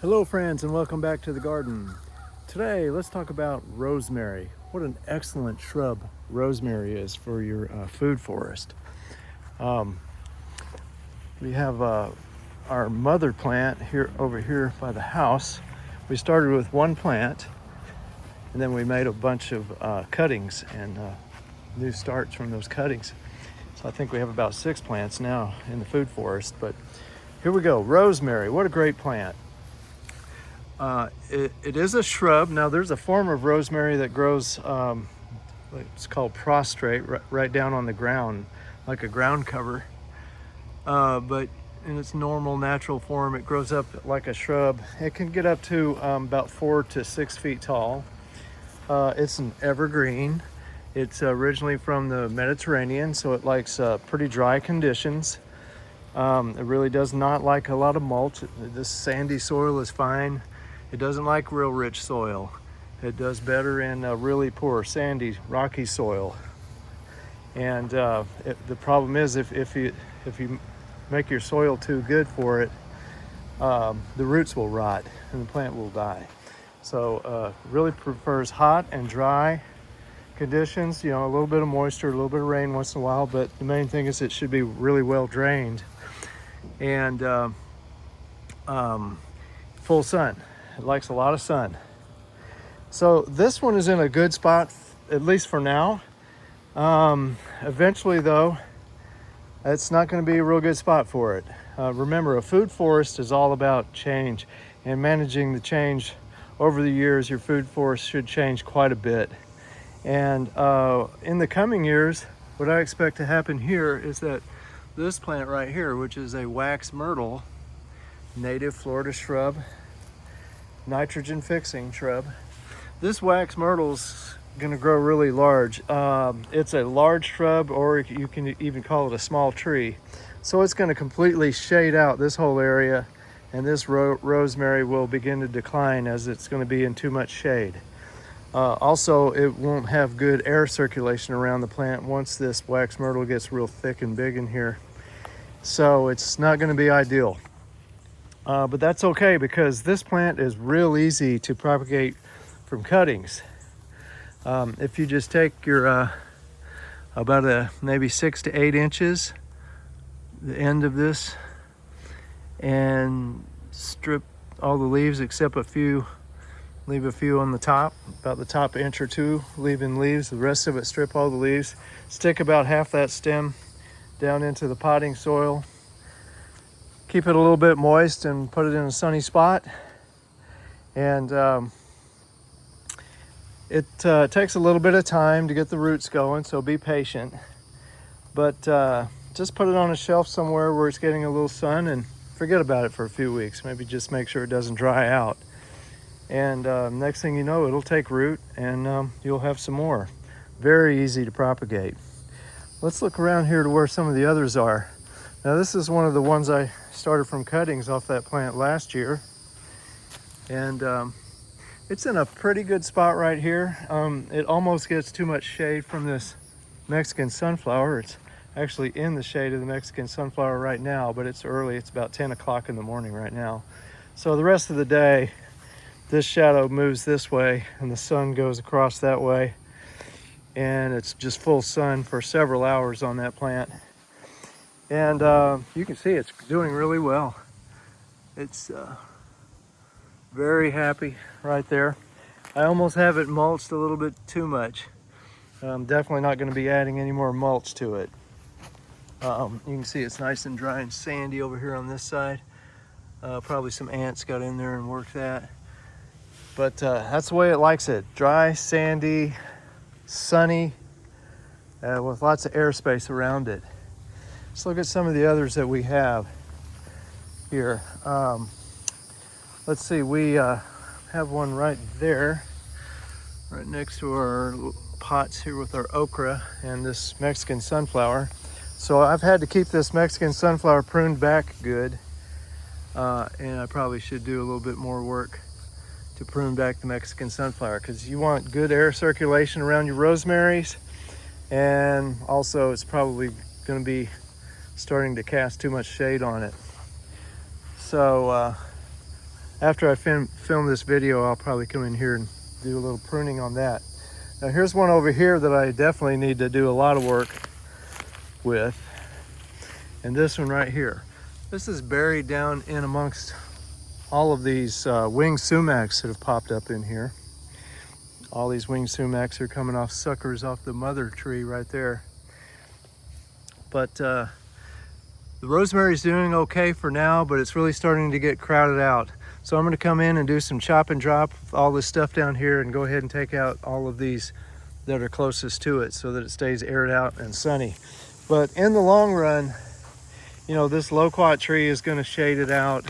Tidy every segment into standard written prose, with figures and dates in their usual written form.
Hello friends, and welcome back to the garden. Today let's talk about rosemary. What an excellent shrub rosemary is for your food forest. We have our mother plant over here by the house. We started with one plant and then we made a bunch of cuttings and new starts from those cuttings. So I think we have about 6 plants now in the food forest, but here we go. Rosemary, what a great plant. It is a shrub. Now there's a form of rosemary that grows, it's called prostrate, right down on the ground, like a ground cover. But in its normal natural form, it grows up like a shrub. It can get up to about 4 to 6 feet tall. It's an evergreen. It's originally from the Mediterranean, so it likes pretty dry conditions. It really does not like a lot of mulch. This sandy soil is fine. It doesn't like real rich soil. It does better in really poor, sandy, rocky soil. And the problem is if you make your soil too good for it, the roots will rot and the plant will die. So really prefers hot and dry conditions. You know, a little bit of moisture, a little bit of rain once in a while, but the main thing is it should be really well drained and full sun. It likes a lot of sun. So this one is in a good spot, at least for now. Eventually though, it's not going to be a real good spot for it. Remember, a food forest is all about change, and managing the change over the years. Your food forest should change quite a bit. And in the coming years, what I expect to happen here is that this plant right here, which is a wax myrtle, native Florida shrub, nitrogen fixing shrub. This wax myrtle's gonna grow really large. It's a large shrub, or you can even call it a small tree. So it's gonna completely shade out this whole area, and this rosemary will begin to decline as it's gonna be in too much shade. Also, it won't have good air circulation around the plant once this wax myrtle gets real thick and big in here. So it's not gonna be ideal. But that's okay, because this plant is real easy to propagate from cuttings. If you just take your about maybe 6 to 8 inches, the end of this, and strip all the leaves except a few, leave a few on the top, about the top inch or 2, leaving leaves. The rest of it, strip all the leaves. Stick about half that stem down into the potting soil. Keep it a little bit moist and put it in a sunny spot. And it takes a little bit of time to get the roots going, so be patient. But just put it on a shelf somewhere where it's getting a little sun and forget about it for a few weeks. Maybe just make sure it doesn't dry out. And next thing you know, it'll take root and you'll have some more. Very easy to propagate. Let's look around here to where some of the others are. Now this is one of the ones I started from cuttings off that plant last year. And it's in a pretty good spot right here. It almost gets too much shade from this Mexican sunflower. It's actually in the shade of the Mexican sunflower right now, but it's early. It's about 10 o'clock in the morning right now. So the rest of the day, this shadow moves this way and the sun goes across that way. And it's just full sun for several hours on that plant. And you can see it's doing really well. It's very happy right there. I almost have it mulched a little bit too much. I'm definitely not going to be adding any more mulch to it. You can see it's nice and dry and sandy over here on this side. Probably some ants got in there and worked that. But that's the way it likes it. Dry, sandy, sunny, with lots of airspace around it. Let's look at some of the others that we have here. Let's see, we have one right there, right next to our pots here with our okra and this Mexican sunflower. So I've had to keep this Mexican sunflower pruned back good, and I probably should do a little bit more work to prune back the Mexican sunflower, because you want good air circulation around your rosemaries, and also it's probably going to be starting to cast too much shade on it. So after I film this video, I'll probably come in here and do a little pruning on that. Now here's one over here that I definitely need to do a lot of work with. And this one right here. This is buried down in amongst all of these winged sumacs that have popped up in here. All these winged sumacs are coming off suckers off the mother tree right there. But the rosemary's doing okay for now, but it's really starting to get crowded out. So I'm gonna come in and do some chop and drop with all this stuff down here and go ahead and take out all of these that are closest to it so that it stays aired out and sunny. But in the long run, you know, this loquat tree is gonna shade it out.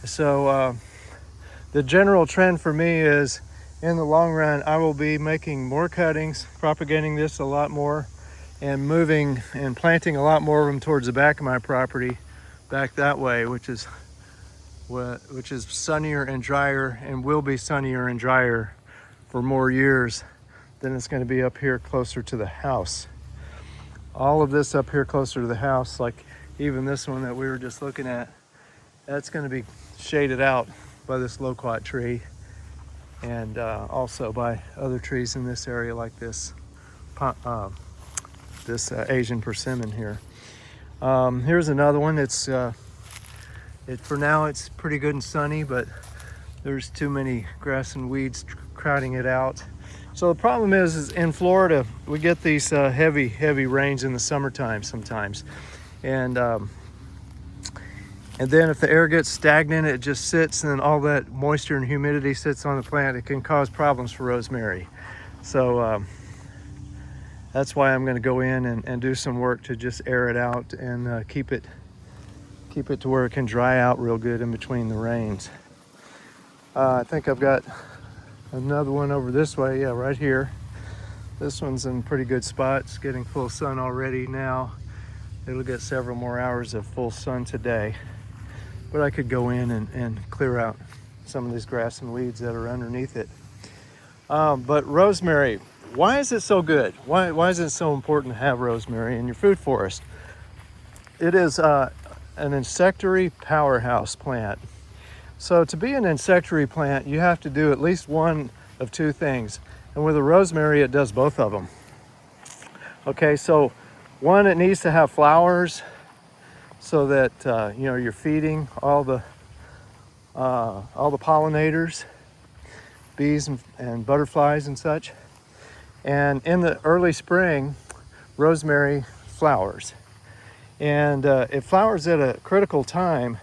So the general trend for me is, in the long run, I will be making more cuttings, propagating this a lot more, and moving and planting a lot more of them towards the back of my property, back that way, which is sunnier and drier, and will be sunnier and drier for more years than it's going to be up here closer to the house. All of this up here closer to the house, like even this one that we were just looking at, that's going to be shaded out by this loquat tree, and also by other trees in this area like this Asian persimmon here. Here's another one. For now it's pretty good and sunny, but there's too many grass and weeds crowding it out. So the problem is in Florida, we get these heavy rains in the summertime sometimes. And then if the air gets stagnant, it just sits, and then all that moisture and humidity sits on the plant. It can cause problems for rosemary. So that's why I'm going to go in and do some work to just air it out and keep it to where it can dry out real good in between the rains. I think I've got another one over this way. Yeah, right here. This one's in pretty good spot. It's getting full sun already now. It'll get several more hours of full sun today. But I could go in and clear out some of these grass and weeds that are underneath it. But rosemary, why is it so good? Why is it so important to have rosemary in your food forest? It is an insectary powerhouse plant. So to be an insectary plant, you have to do at least one of two things. And with the rosemary, it does both of them. Okay, so one, it needs to have flowers so that you know, you're feeding all the pollinators, bees and butterflies and such. And in the early spring, rosemary flowers. And it flowers at a critical time,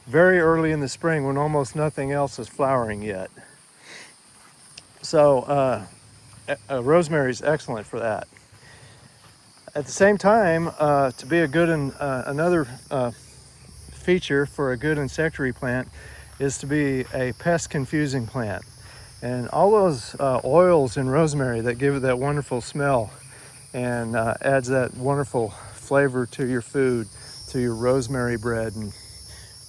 very early in the spring, when almost nothing else is flowering yet. So rosemary is excellent for that. At the same time, to be a good another feature for a good insectary plant is to be a pest confusing plant. And all those oils in rosemary that give it that wonderful smell and adds that wonderful flavor to your food, to your rosemary bread and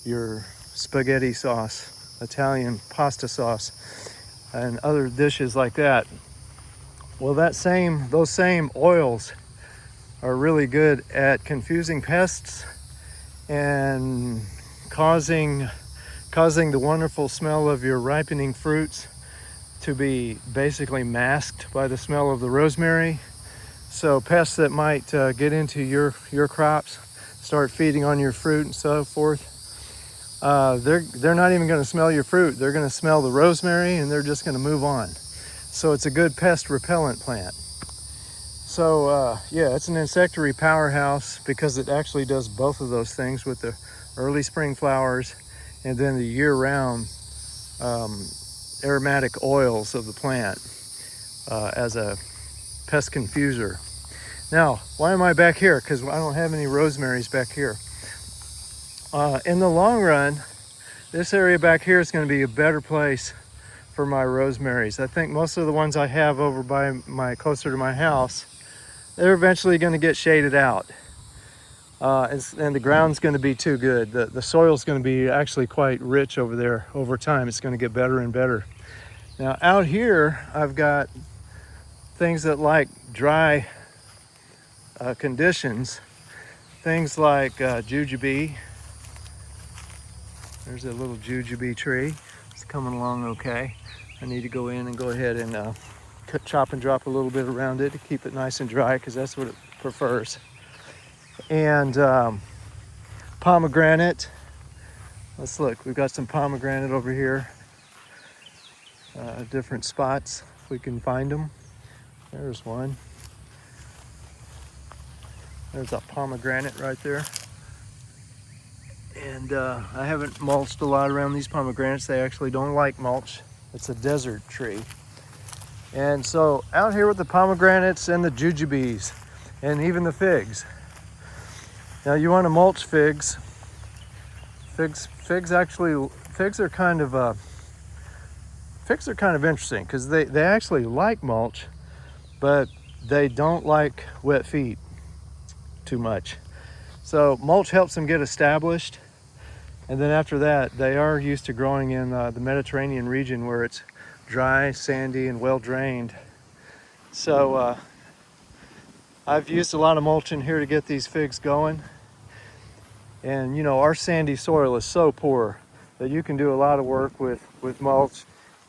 your spaghetti sauce, Italian pasta sauce, and other dishes like that. Well, those same oils are really good at confusing pests and causing the wonderful smell of your ripening fruits to be basically masked by the smell of the rosemary. So pests that might get into your crops, start feeding on your fruit and so forth, they're not even going to smell your fruit. They're going to smell the rosemary and they're just going to move on. So it's a good pest repellent plant. So yeah, it's an insectary powerhouse because it actually does both of those things with the early spring flowers and then the year-round aromatic oils of the plant as a pest confuser. Now, why am I back here? Because I don't have any rosemaries back here. In the long run, this area back here is going to be a better place for my rosemaries. I think most of the ones I have over by closer to my house, they're eventually going to get shaded out. And the ground's going to be too good. The soil's going to be actually quite rich over there. Over time, it's going to get better and better. Now out here, I've got things that like dry conditions. Things like jujube, There's a little jujube tree. It's coming along okay. I need to go in and go ahead and chop and drop a little bit around it to keep it nice and dry, because that's what it prefers. And pomegranate. Let's look. We've got some pomegranate over here. Different spots if we can find them. There's one. There's a pomegranate right there. And I haven't mulched a lot around these pomegranates. They actually don't like mulch. It's a desert tree. And so out here with the pomegranates and the jujubes and even the figs. Now you want to mulch figs. Figs are kind of interesting, because they actually like mulch, but they don't like wet feet too much. So mulch helps them get established, and then after that they are used to growing in the Mediterranean region, where it's dry, sandy, and well drained. So I've used a lot of mulch in here to get these figs going. And you know, our sandy soil is so poor that you can do a lot of work with mulch,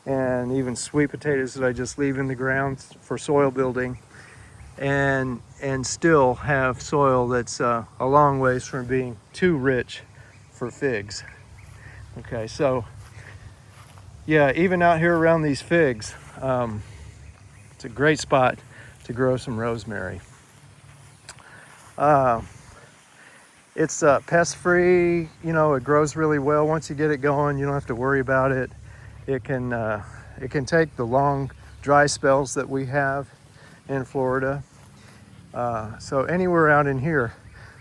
and even sweet potatoes that I just leave in the ground for soil building, and still have soil that's a long ways from being too rich for figs. Okay, so yeah, even out here around these figs, it's a great spot to grow some rosemary. It's pest free, you know, it grows really well. Once you get it going, you don't have to worry about it. It can take the long dry spells that we have in Florida. So anywhere out in here,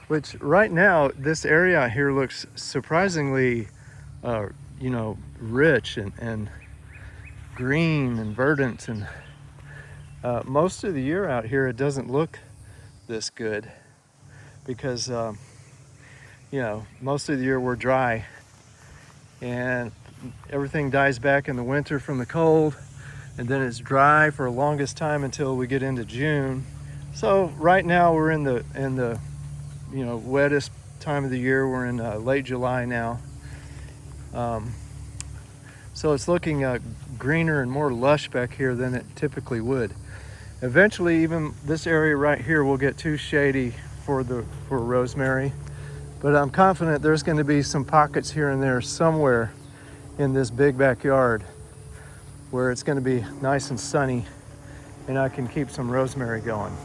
which right now, this area out here looks surprisingly, you know, rich and green and verdant. And most of the year out here, it doesn't look this good, because you know, most of the year we're dry, and everything dies back in the winter from the cold, and then it's dry for the longest time until we get into June. So right now we're in the you know, wettest time of the year. We're in late July now. So it's looking greener and more lush back here than it typically would. Eventually, even this area right here will get too shady for rosemary. But I'm confident there's going to be some pockets here and there somewhere in this big backyard where it's going to be nice and sunny, and I can keep some rosemary going.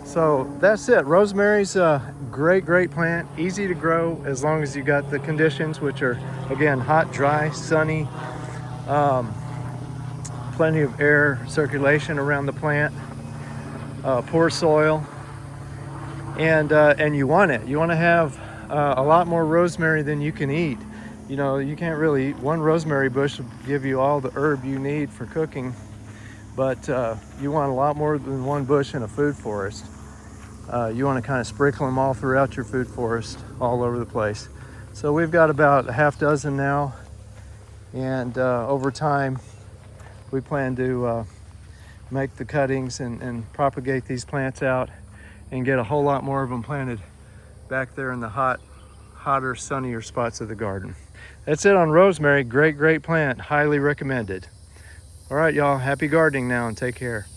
So that's it. Rosemary's a great plant, easy to grow as long as you got the conditions, which are, again, hot, dry, sunny, plenty of air circulation around the plant, poor soil. And you want it. You want to have a lot more rosemary than you can eat. You know, you can't really eat one rosemary bush will give you all the herb you need for cooking, but you want a lot more than one bush in a food forest. You want to kind of sprinkle them all throughout your food forest, all over the place. So we've got about a half dozen now, and over time we plan to make the cuttings and propagate these plants out, and get a whole lot more of them planted back there in the hotter, sunnier spots of the garden. That's it on rosemary. Great plant. Highly recommended. All right, y'all. Happy gardening now, and take care.